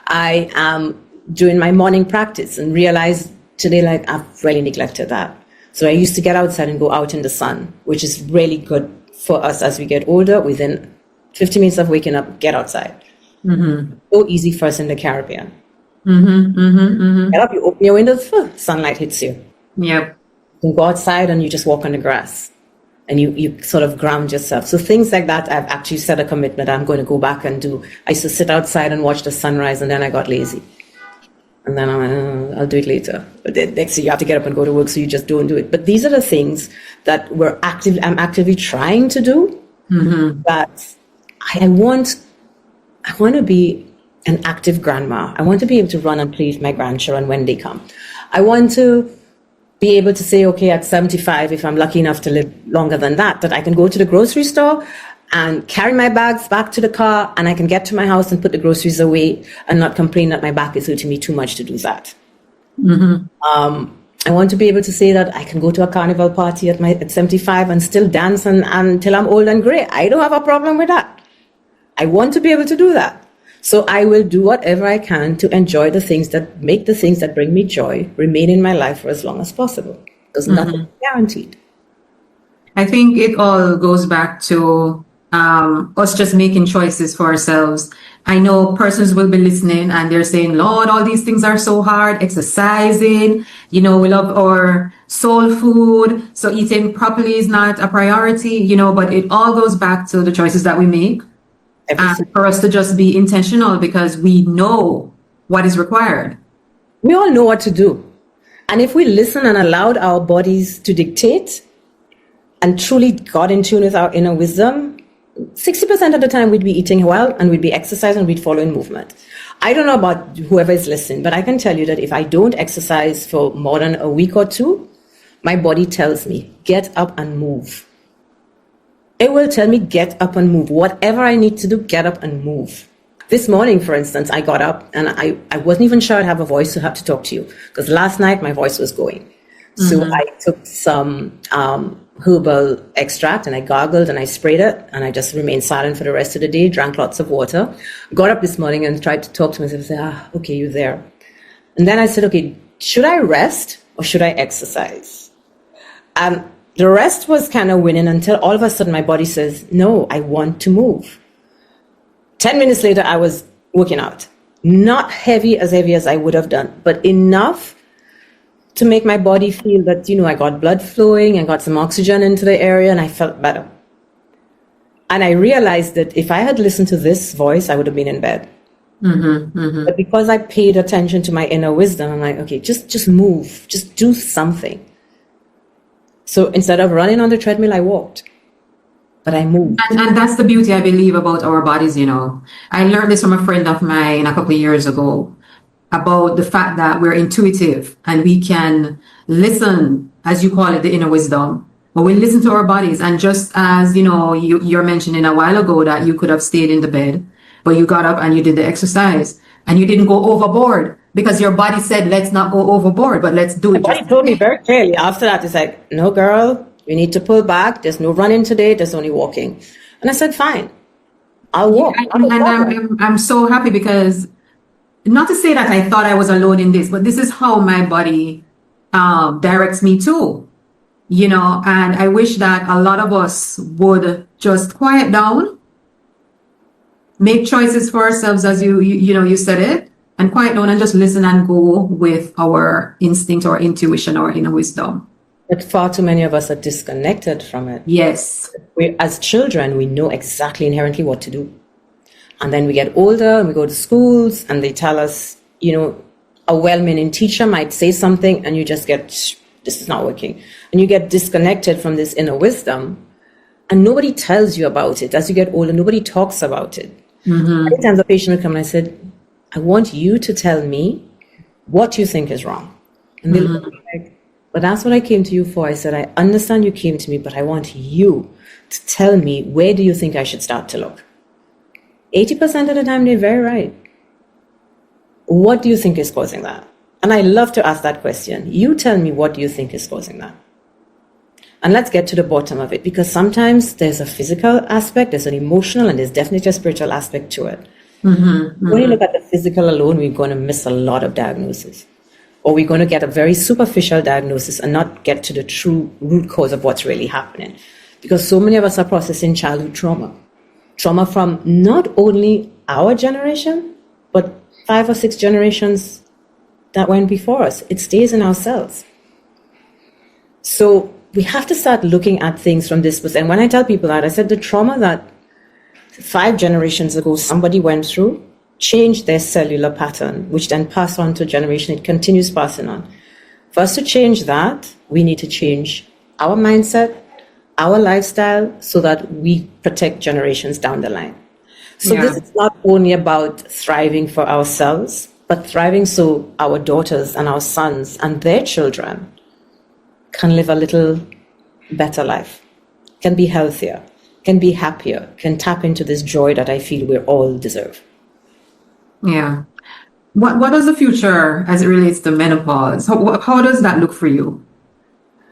B: I am doing my morning practice and realize today, like, I've really neglected that. So I used to get outside and go out in the sun, which is really good for us as we get older. Within 50 minutes of waking up, get outside. So easy for us in the Caribbean. Get up, you open your windows, sunlight hits you.
C: Yep.
B: You can go outside and you just walk on the grass and you sort of ground yourself. So things like that, I've actually set a commitment I'm going to go back and do. I used to sit outside and watch the sunrise, and then I got lazy. And then I'll do it later. But then next thing you have to get up and go to work, so you just don't do it. But these are the things that I'm actively trying to do. That I want to be an active grandma. I want to be able to run and play with my grandchildren when they come. I want to be able to say, okay, at 75, if I'm lucky enough to live longer than that I can go to the grocery store and carry my bags back to the car, and I can get to my house and put the groceries away and not complain that my back is hurting me too much to do that. I want to be able to say that I can go to a carnival party at 75 and still dance until I'm old and gray. I don't have a problem with that. I want to be able to do that. So I will do whatever I can to enjoy the things that bring me joy remain in my life for as long as possible. Because nothing is guaranteed.
C: I think it all goes back to us just making choices for ourselves. I know persons will be listening and they're saying, Lord, all these things are so hard. Exercising, we love our soul food. So eating properly is not a priority, but it all goes back to the choices that we make. And for us to just be intentional, because we know what is required.
B: We all know what to do. And if we listen and allowed our bodies to dictate and truly got in tune with our inner wisdom, 60% of the time we'd be eating well and we'd be exercising and we'd follow in movement. I don't know about whoever is listening, but I can tell you that if I don't exercise for more than a week or two, my body tells me, get up and move. It will tell me, get up and move. Whatever I need to do, get up and move. This morning, for instance, I got up and I wasn't even sure I'd have a voice to have to talk to you, because last night my voice was going. So I took some herbal extract and I gargled and I sprayed it, and I just remained silent for the rest of the day, drank lots of water, got up this morning and tried to talk to myself and say, okay, you're there. And then I said, okay, should I rest or should I exercise? And the rest was kind of winning until all of a sudden my body says, no, I want to move. 10 minutes later, I was working out. Not heavy as I would have done, but enough to make my body feel that, I got blood flowing and got some oxygen into the area, and I felt better. And I realized that if I had listened to this voice, I would have been in bed. But because I paid attention to my inner wisdom, I'm like, okay, just move, just do something. So instead of running on the treadmill, I walked, but I moved.
C: And that's the beauty, I believe, about our bodies, you know. I learned this from a friend of mine a couple of years ago about the fact that we're intuitive and we can listen, as you call it, the inner wisdom. But we listen to our bodies. And just as, you know, you're mentioning a while ago that you could have stayed in the bed, but you got up and you did the exercise and you didn't go overboard because your body said, let's not go overboard, but let's do it.
B: My body told me very clearly after that, it's like, no, girl, you need to pull back. There's no running today. There's only walking. And I said, fine, I'll walk.
C: I'm so happy because, not to say that I thought I was alone in this, but this is how my body directs me too. You know, and I wish that a lot of us would just quiet down, make choices for ourselves as you said it, and quiet down and just listen and go with our instinct or intuition or inner wisdom.
B: But far too many of us are disconnected from it.
C: Yes.
B: As children, we know exactly inherently what to do. And then we get older and we go to schools and they tell us, you know, a well-meaning teacher might say something and you just get, this is not working. And you get disconnected from this inner wisdom and nobody tells you about it. As you get older, nobody talks about it. Many times a patient would come and I said, I want you to tell me what you think is wrong. And they look at me like, but that's what I came to you for. I said, I understand you came to me, but I want you to tell me, where do you think I should start to look? 80% of the time, they're very right. What do you think is causing that? And I love to ask that question. You tell me, what do you think is causing that? And let's get to the bottom of it, because sometimes there's a physical aspect, there's an emotional, and there's definitely a spiritual aspect to it. When you look at the physical alone, we're going to miss a lot of diagnoses. Or we're going to get a very superficial diagnosis and not get to the true root cause of what's really happening. Because so many of us are processing childhood trauma. Trauma from not only our generation, but 5 or 6 generations that went before us. It stays in our cells. So we have to start looking at things from this perspective. And when I tell people that, I said the trauma that 5 generations ago somebody went through changed their cellular pattern, which then passed on to a generation. It continues passing on. For us to change that, we need to change our mindset, our lifestyle, so that we protect generations down the line. So this is not only about thriving for ourselves, but thriving so our daughters and our sons and their children can live a little better life, can be healthier, can be happier, can tap into this joy that I feel we all deserve. Yeah.
C: What does the future as it relates to menopause? How does that look for you?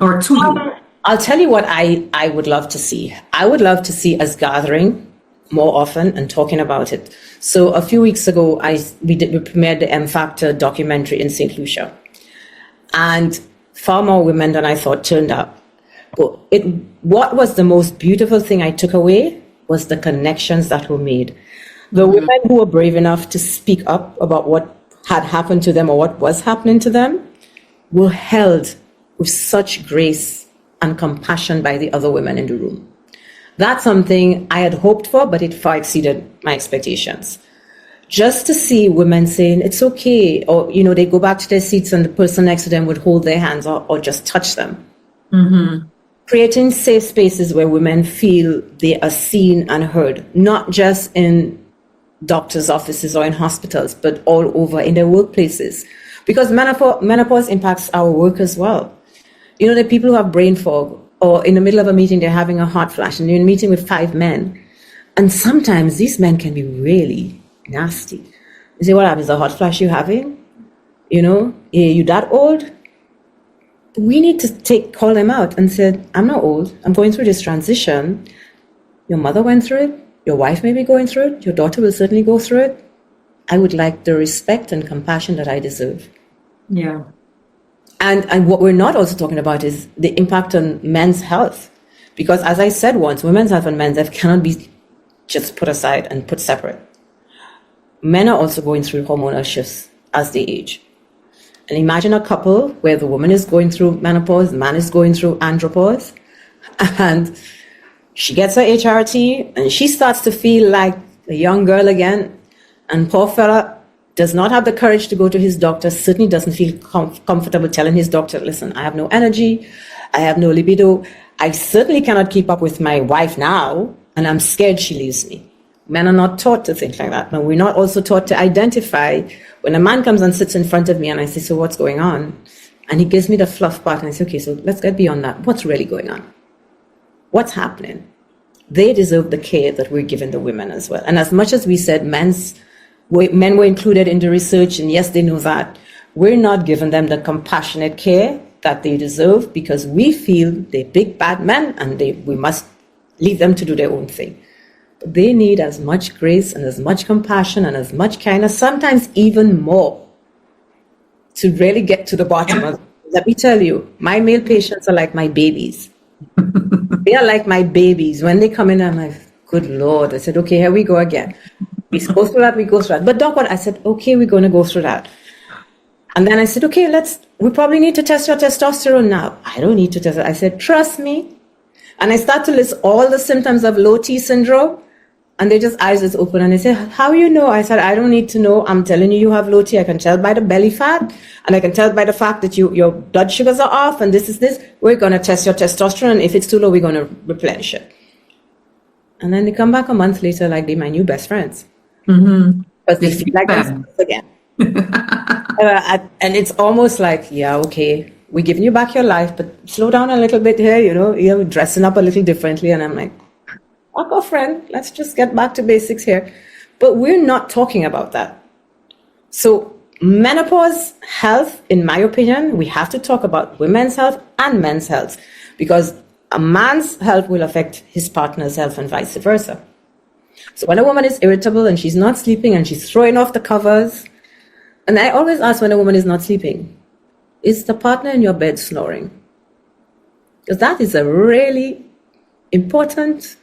C: Or to you?
B: I'll tell you what I would love to see. I would love to see us gathering more often and talking about it. So a few weeks ago, we premiered the M Factor documentary in St. Lucia. And far more women than I thought turned up. But what was the most beautiful thing I took away was the connections that were made. The women who were brave enough to speak up about what had happened to them or what was happening to them were held with such grace and compassion by the other women in the room. That's something I had hoped for, but it far exceeded my expectations. Just to see women saying, it's okay, or, you know, they go back to their seats and the person next to them would hold their hands or just touch them. Creating safe spaces where women feel they are seen and heard, not just in doctors' offices or in hospitals, but all over in their workplaces. Because menopause impacts our work as well. You know, the people who have brain fog, or in the middle of a meeting, they're having a hot flash, and you're in a meeting with 5 men. And sometimes these men can be really nasty. You say, what happens, the hot flash you're having? You know, you that old? We need to call them out and say, I'm not old. I'm going through this transition. Your mother went through it. Your wife may be going through it. Your daughter will certainly go through it. I would like the respect and compassion that I deserve.
C: Yeah.
B: And what we're not also talking about is the impact on men's health. Because as I said once, women's health and men's health cannot be just put aside and put separate. Men are also going through hormonal shifts as they age. And imagine a couple where the woman is going through menopause, the man is going through andropause, and she gets her HRT and she starts to feel like a young girl again. And poor fella does not have the courage to go to his doctor, certainly doesn't feel comfortable telling his doctor, listen, I have no energy, I have no libido, I certainly cannot keep up with my wife now, and I'm scared she leaves me. Men are not taught to think like that. But we're not also taught to identify when a man comes and sits in front of me and I say, so what's going on? And he gives me the fluff part and I say, okay, so let's get beyond that. What's really going on? What's happening? They deserve the care that we're giving the women as well. And as much as we said men were included in the research, and yes, they know that, we're not giving them the compassionate care that they deserve because we feel they're big bad men and we must leave them to do their own thing. But they need as much grace and as much compassion and as much kindness, sometimes even more, to really get to the bottom of it. Let me tell you, my male patients are like my babies. They are like my babies. When they come in, I'm like, good Lord. I said, okay, here we go again. We go through that, we go through that. But doc, what? I said, okay, we're going to go through that. And then I said, okay, we probably need to test your testosterone now. I don't need to test it. I said, trust me. And I start to list all the symptoms of low T syndrome. And they just eyes is open and they say, how you know? I said, I don't need to know. I'm telling you, you have low T. I can tell by the belly fat. And I can tell by the fact that your blood sugars are off. And this is this. We're going to test your testosterone. If it's too low, we're going to replenish it. And then they come back a month later like they're my new best friends.
C: Mm-hmm.
B: Because they feel like themselves again. And it's almost like, yeah, okay, we're giving you back your life, but slow down a little bit here, you're dressing up a little differently. And I'm like, fuck off, friend. Let's just get back to basics here. But we're not talking about that. So menopause health, in my opinion, we have to talk about women's health and men's health, because a man's health will affect his partner's health and vice versa. So when a woman is irritable and she's not sleeping and she's throwing off the covers, and I always ask when a woman is not sleeping, is the partner in your bed snoring? Because that is a really important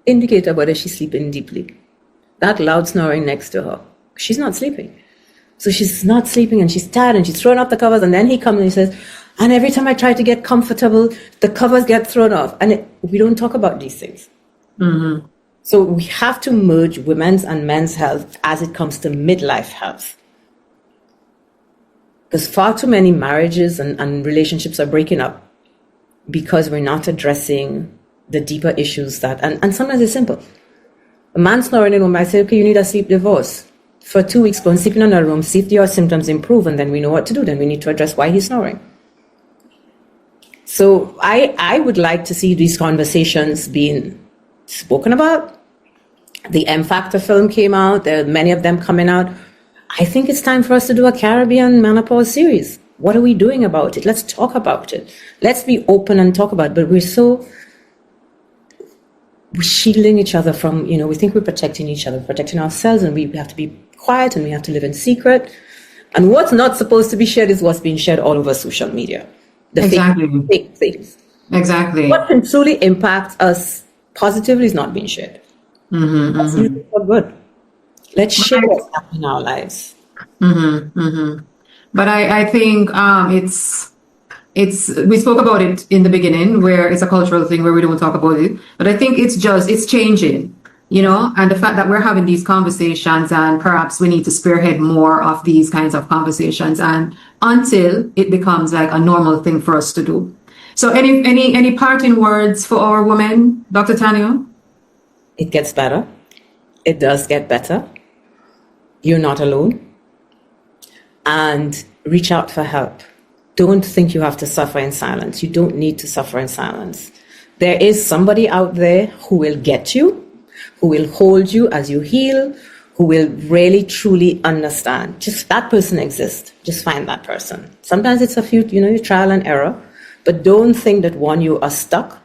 B: indicator whether she's sleeping deeply. That loud snoring next to her. She's not sleeping. So she's not sleeping and she's tired and she's throwing off the covers, and then he comes and he says, and every time I try to get comfortable, the covers get thrown off. And we don't talk about these things.
C: Mm-hmm.
B: So we have to merge women's and men's health as it comes to midlife health. Because far too many marriages and relationships are breaking up because we're not addressing the deeper issues and sometimes it's simple. A man snoring in a room, I say, okay, you need a sleep divorce. For 2 weeks, go and sleep in another room, see if your symptoms improve, and then we know what to do. Then we need to address why he's snoring. So I would like to see these conversations being spoken about. The M Factor film came out. There are many of them coming out. I think it's time for us to do a Caribbean menopause series. What are we doing about it? Let's talk about it. Let's be open and talk about it. But we're shielding each other from, we think we're protecting each other, protecting ourselves, and we have to be quiet and we have to live in secret. And what's not supposed to be shared is what's being shared all over social media. The fake things.
C: Exactly.
B: What can truly impact us positively is not being shared.
C: Mm-hmm,
B: That's usually for good. Let's share what's happening in our lives.
C: Mm-hmm, mm-hmm. But I think we spoke about it in the beginning, where it's a cultural thing where we don't talk about it. But I think it's changing, and the fact that we're having these conversations, and perhaps we need to spearhead more of these kinds of conversations, and until it becomes like a normal thing for us to do. So any parting words for our women, Dr. Tanya?
B: It gets better. It does get better. You're not alone. And reach out for help. Don't think you have to suffer in silence. You don't need to suffer in silence. There is somebody out there who will get you, who will hold you as you heal, who will really, truly understand. Just that person exists. Just find that person. Sometimes it's a few, trial and error. But don't think that you are stuck,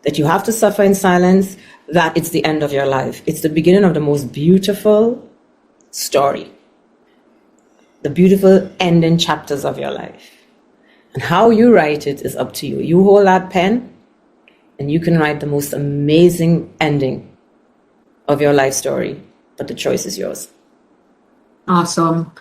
B: that you have to suffer in silence, that it's the end of your life. It's the beginning of the most beautiful story. The beautiful ending chapters of your life. And how you write it is up to you. You hold that pen and you can write the most amazing ending of your life story, but the choice is yours.
C: Awesome.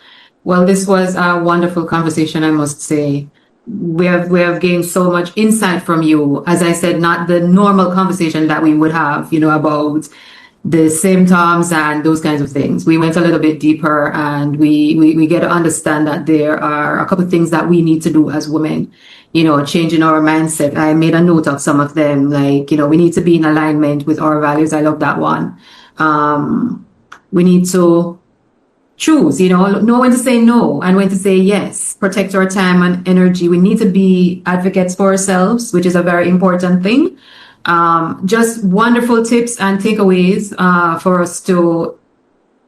C: Well, this was a wonderful conversation, I must say. We have gained so much insight from you. As I said, not the normal conversation that we would have, about the symptoms and those kinds of things. We went a little bit deeper, and we get to understand that there are a couple of things that we need to do as women, changing our mindset. I made a note of some of them, like, we need to be in alignment with our values. I love that one. We need to choose, know when to say no and when to say yes, protect our time and energy. We need to be advocates for ourselves, which is a very important thing. Just wonderful tips and takeaways for us to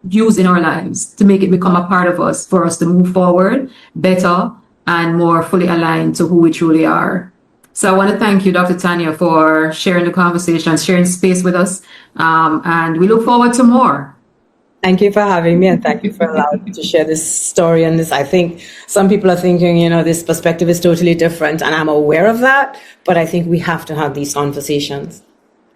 C: use in our lives to make it become a part of us, for us to move forward better and more fully aligned to who we truly are. So I want to thank you, Dr. Tanya, for sharing the conversation, sharing space with us, and we look forward to more.
B: Thank you for having me, and thank you for allowing me to share this story. And this, I think some people are thinking, this perspective is totally different, and I'm aware of that. But I think we have to have these conversations.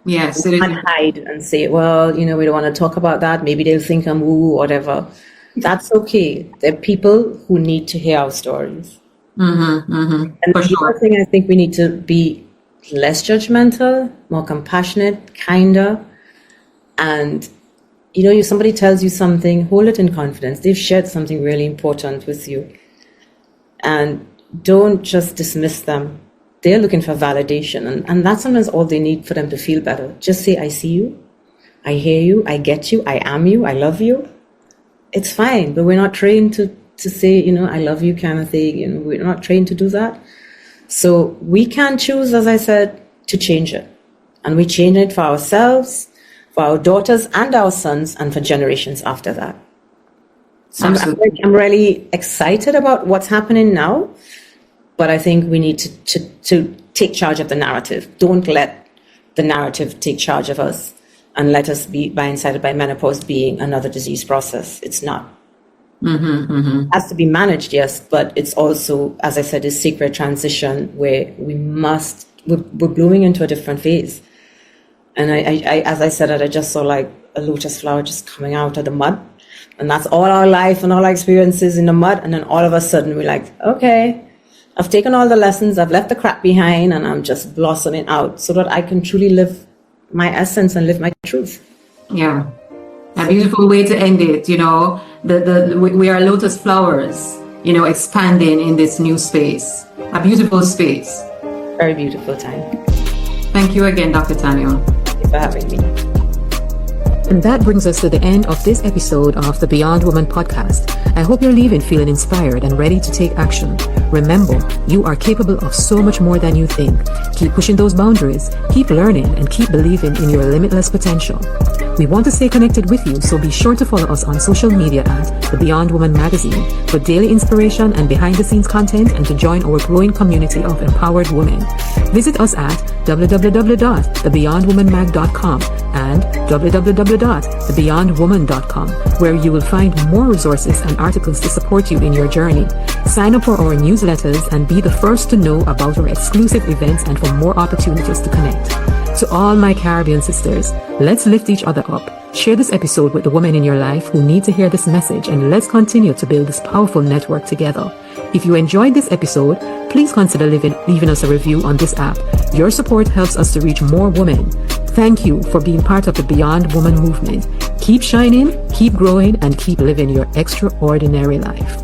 C: Yes,
B: we can't hide and say, well, we don't want to talk about that. Maybe they'll think I'm woo, whatever. That's okay. There are people who need to hear our stories. And the other thing, I think we need to be less judgmental, more compassionate, kinder, and somebody tells you something, hold it in confidence. They've shared something really important with you. And don't just dismiss them. They're looking for validation. And that's sometimes all they need for them to feel better. Just say, I see you, I hear you, I get you, I am you, I love you. It's fine, but we're not trained to say, I love you kind of thing. We're not trained to do that. So we can choose, as I said, to change it. And we change it for ourselves, for our daughters and our sons, and for generations after that. So I'm really excited about what's happening now, but I think we need to take charge of the narrative. Don't let the narrative take charge of us and let us be blindsided by menopause being another disease process. It's not. It has to be managed, yes, but it's also, as I said, a sacred transition where we're blooming into a different phase. And I as I said, I just saw like a lotus flower just coming out of the mud. And that's all our life and all our experiences in the mud. And then all of a sudden we're like, okay, I've taken all the lessons, I've left the crap behind, and I'm just blossoming out so that I can truly live my essence and live my truth.
C: Yeah. A beautiful way to end it, we are lotus flowers, expanding in this new space. A beautiful space.
B: Very beautiful time.
C: Thank you again, Dr. Tanya.
B: Thank you for having me.
A: And that brings us to the end of this episode of the Beyond Woman podcast. I hope you're leaving feeling inspired and ready to take action. Remember, you are capable of so much more than you think. Keep pushing those boundaries, keep learning, and keep believing in your limitless potential. We want to stay connected with you, so be sure to follow us on social media at The Beyond Woman Magazine for daily inspiration and behind-the-scenes content, and to join our growing community of empowered women. Visit us at www.thebeyondwomanmag.com and www.thebeyondwoman.com, where you will find more resources and articles to support you in your journey. Sign up for our newsletters and be the first to know about our exclusive events and for more opportunities to connect. To all my Caribbean sisters, let's lift each other up. Share this episode with the women in your life who need to hear this message, and let's continue to build this powerful network together. If you enjoyed this episode, please consider leaving us a review on this app. Your support helps us to reach more women. Thank you for being part of the Beyond Woman movement. Keep shining, keep growing, and keep living your extraordinary life.